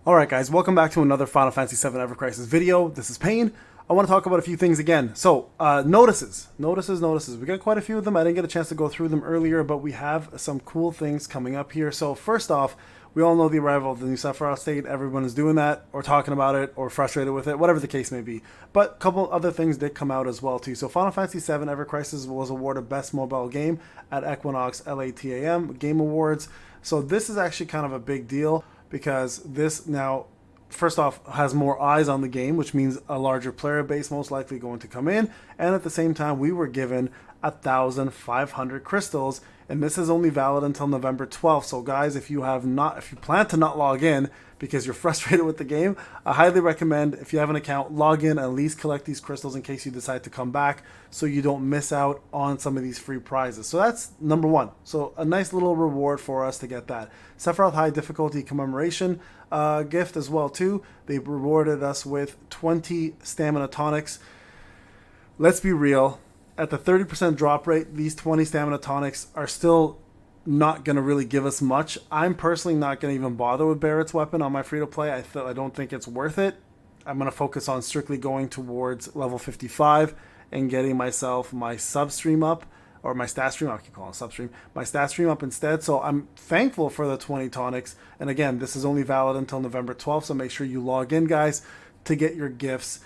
Alright guys, welcome back to another Final Fantasy 7 Evercrisis video. This is Payne. I want to talk about a few things again. So, notices. We got quite a few of them. I didn't get a chance to go through them earlier, but we have some cool things coming up here. So, first off, we all know the arrival of the new Sephiroth state. Everyone is doing that, or talking about it, or frustrated with it, whatever the case may be. But a couple other things did come out as well, too. So, Final Fantasy 7 Evercrisis was awarded Best Mobile Game at Equinox LATAM Game Awards. So, this is actually kind of a big deal, because this now, first off, has more eyes on the game, which means a larger player base most likely going to come in. And at the same time, we were given 1,500 crystals, and this is only valid until November 12th. So guys, if you plan to not log in because you're frustrated with the game, I highly recommend, if you have an account, log in, at least collect these crystals in case you decide to come back, so you don't miss out on some of these free prizes. So that's number one. So a nice little reward for us to get that. Sephiroth High Difficulty Commemoration gift as well too. They rewarded us with 20 stamina tonics. Let's be real, at the 30% drop rate, these 20 stamina tonics are still not going to really give us much. I'm personally not going to even bother with Barrett's weapon on my free-to-play. I don't think it's worth it. I'm going to focus on strictly going towards level 55 and getting myself my sub-stream up, or my stat stream, I keep calling it sub-stream, my stat stream up instead. So I'm thankful for the 20 tonics. And again, this is only valid until November 12th, so make sure you log in, guys, to get your gifts.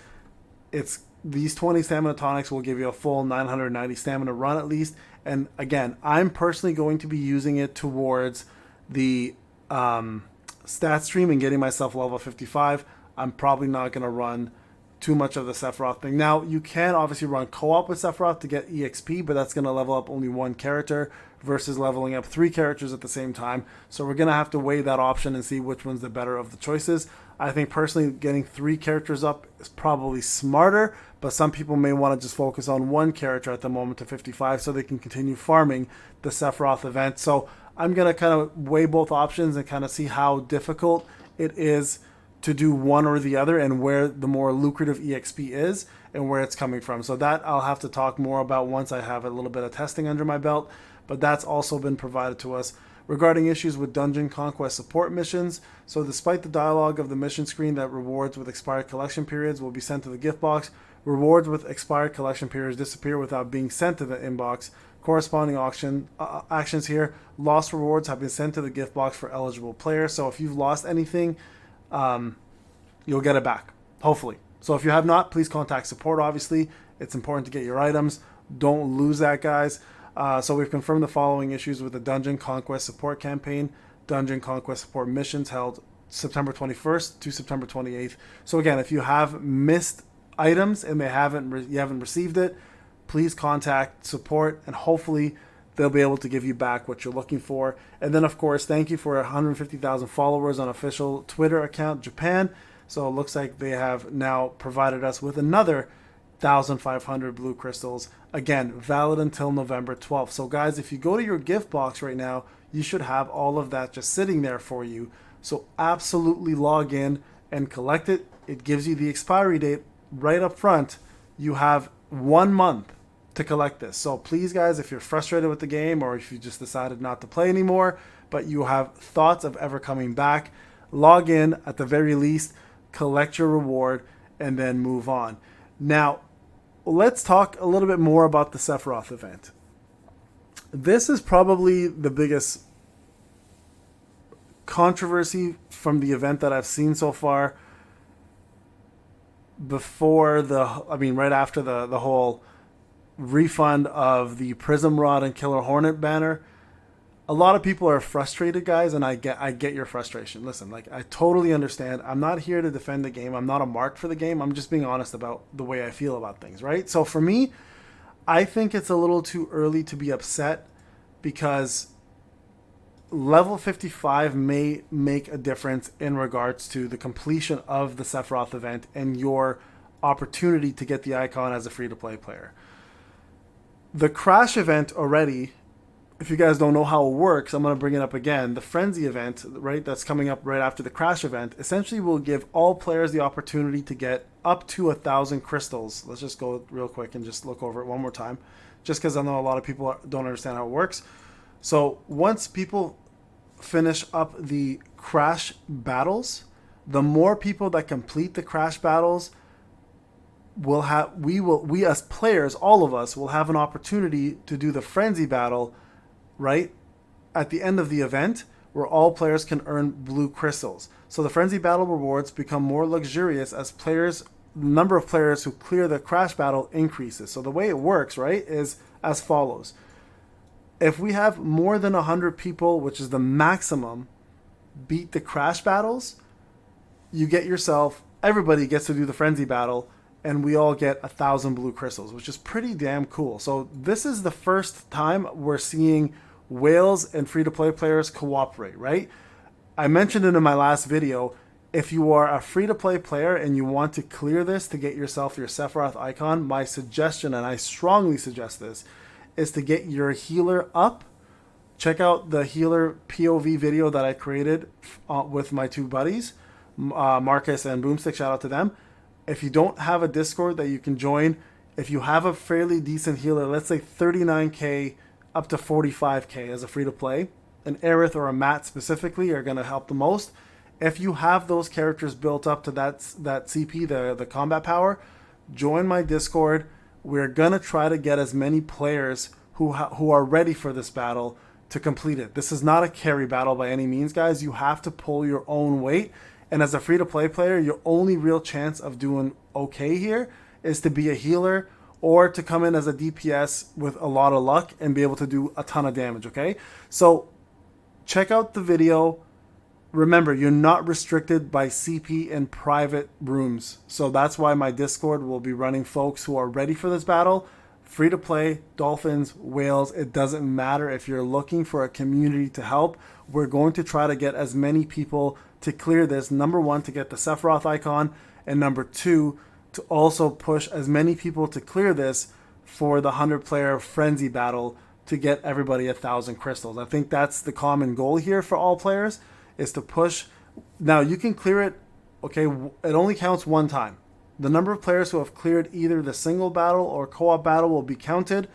These 20 stamina tonics will give you a full 990 stamina run at least. And again, I'm personally going to be using it towards the stat stream and getting myself level 55. I'm probably not going to run too much of the Sephiroth thing. Now, you can obviously run co-op with Sephiroth to get EXP, but that's going to level up only one character versus leveling up 3 characters at the same time. So we're going to have to weigh that option and see which one's the better of the choices. I think personally getting 3 characters up is probably smarter, but some people may want to just focus on 1 character at the moment to 55 so they can continue farming the Sethro Event. So I'm going to kind of weigh both options and kind of see how difficult it is to do one or the other, and where the more lucrative EXP is and where it's coming from. So that I'll have to talk more about once I have a little bit of testing under my belt, but that's also been provided to us. Regarding issues with Dungeon Conquest support missions, so despite the dialogue of the mission screen that rewards with expired collection periods will be sent to the gift box, rewards with expired collection periods disappear without being sent to the inbox. Corresponding actions here, lost rewards have been sent to the gift box for eligible players. So if you've lost anything, you'll get it back, hopefully. So if you have not, please contact support. Obviously, it's important to get your items. Don't lose that, guys. So we've confirmed the following issues with the Dungeon Conquest Support campaign. Dungeon Conquest Support missions held September 21st to September 28th. So again, if you have missed items and you haven't received it, please contact support, and hopefully they'll be able to give you back what you're looking for. And then, of course, thank you for 150,000 followers on official Twitter account Japan. So it looks like they have now provided us with another 1,500 blue crystals. Again, valid until November 12th. So guys, if you go to your gift box right now, you should have all of that just sitting there for you. So absolutely log in and collect it. It gives you the expiry date right up front. You have 1 month to collect this. So please, guys, if you're frustrated with the game, or if you just decided not to play anymore, but you have thoughts of ever coming back, log in at the very least, collect your reward, and then move on. Now, let's talk a little bit more about the Sephiroth event. This is probably the biggest controversy from the event that I've seen so far. Right after the whole refund of the Prism Rod and Killer Hornet banner. A lot of people are frustrated, guys, and I get your frustration. Listen, like, I totally understand. I'm not here to defend the game. I'm not a mark for the game. I'm just being honest about the way I feel about things, right? So for me, I think it's a little too early to be upset, because level 55 may make a difference in regards to the completion of the Sephiroth event and your opportunity to get the icon as a free-to-play player. The Crash event already, if you guys don't know how it works, I'm going to bring it up again. The Frenzy event, right, that's coming up right after the Crash event, essentially will give all players the opportunity to get up to 1,000 crystals. Let's just go real quick and just look over it one more time, just because I know a lot of people don't understand how it works. So once people finish up the Crash battles, The more people that complete the crash battles, we as players, all of us, will have an opportunity to do the frenzy battle, right, at the end of the event, where all players can earn blue crystals. So the frenzy battle rewards become more luxurious as the number of players who clear the crash battle increases. So the way it works, right, is as follows. If we have more than 100 people, which is the maximum, beat the crash battles, you get yourself, everybody gets to do the frenzy battle, and we all get 1,000 blue crystals, which is pretty damn cool. So this is the first time we're seeing whales and free-to-play players cooperate, right? I mentioned it in my last video. If you are a free-to-play player and you want to clear this to get yourself your Sephiroth icon, my suggestion, and I strongly suggest this, is to get your healer up. Check out the healer POV video that I created with my two buddies, Marcus and Boomstick, shout out to them. If you don't have a Discord that you can join, if you have a fairly decent healer, let's say 39k up to 45k as a free-to-play, an Aerith or a Matt specifically are going to help the most. If you have those characters built up to that CP, the combat power, join my Discord. We're going to try to get as many players who are ready for this battle to complete it. This is not a carry battle by any means, guys. You have to pull your own weight. And as a free-to-play player, your only real chance of doing okay here is to be a healer or to come in as a DPS with a lot of luck and be able to do a ton of damage, okay? So check out the video. Remember, you're not restricted by CP in private rooms. So that's why my Discord will be running folks who are ready for this battle. Free to play, dolphins, whales, it doesn't matter. If you're looking for a community to help, we're going to try to get as many people to clear this. Number one, to get the Sephiroth icon, and number two, to also push as many people to clear this for the 100-player frenzy battle to get everybody 1,000 crystals. I think that's the common goal here for all players, is to push. Now, you can clear it, okay, it only counts one time. The number of players who have cleared either the single battle or co-op battle will be counted.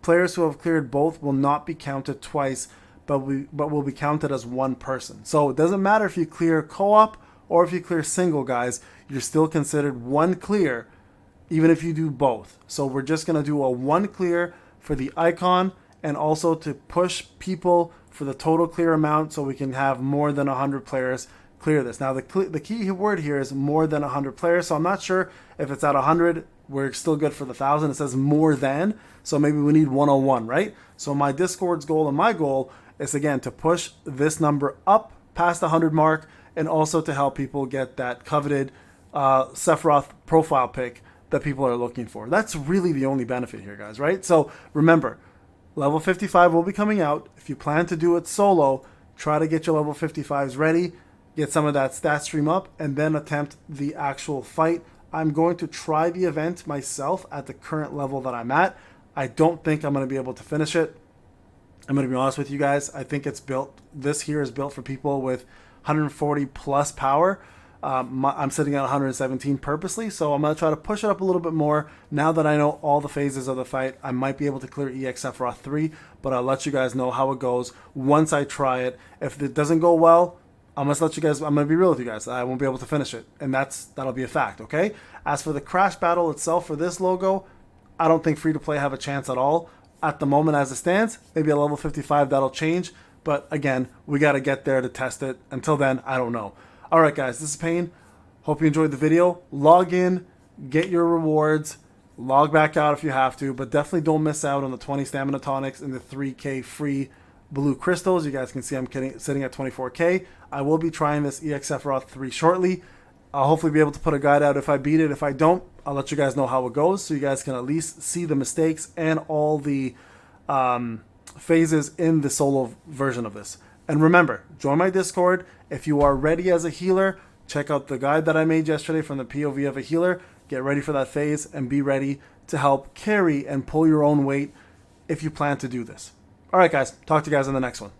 Players who have cleared both will not be counted twice, but will be counted as one person. So it doesn't matter if you clear co-op or if you clear single, guys. You're still considered one clear, even if you do both. So we're just going to do a one clear for the icon and also to push people for the total clear amount so we can have more than 100 players clear this. Now, the key word here is more than 100 players, so I'm not sure if it's at 100, we're still good for the 1,000. It says more than, so maybe we need 101, right? So my Discord's goal and my goal is, again, to push this number up past the 100 mark and also to help people get that coveted Sephiroth profile pic that people are looking for. That's really the only benefit here, guys, right? So remember, level 55 will be coming out. If you plan to do it solo, try to get your level 55s ready, get some of that stat stream up, and then attempt the actual fight. I'm going to try the event myself at the current level that I'm at. I don't think I'm going to be able to finish it. I'm going to be honest with you guys. I think it's built, this here is built for people with 140 plus power. I'm sitting at 117 purposely, so I'm going to try to push it up a little bit more. Now that I know all the phases of the fight, I might be able to clear EX Sephiroth 3, but I'll let you guys know how it goes once I try it. If it doesn't go well, I'm going to be real with you guys. I won't be able to finish it, and that'll be a fact, okay? As for the crash battle itself for this logo, I don't think free-to-play have a chance at all. At the moment as it stands, maybe a level 55 that'll change, but again, we got to get there to test it. Until then, I don't know. All right, guys, this is Payne. Hope you enjoyed the video. Log in, get your rewards, log back out if you have to, but definitely don't miss out on the 20 stamina tonics and the 3k free blue crystals. You guys can see I'm sitting at 24k. I will be trying this EX Sephiroth 3 shortly. I'll hopefully be able to put a guide out if I beat it. If I don't, I'll let you guys know how it goes so you guys can at least see the mistakes and all the phases in the solo version of this. And remember, join my Discord. If you are ready as a healer, check out the guide that I made yesterday from the POV of a healer. Get ready for that phase and be ready to help carry and pull your own weight if you plan to do this. All right, guys. Talk to you guys in the next one.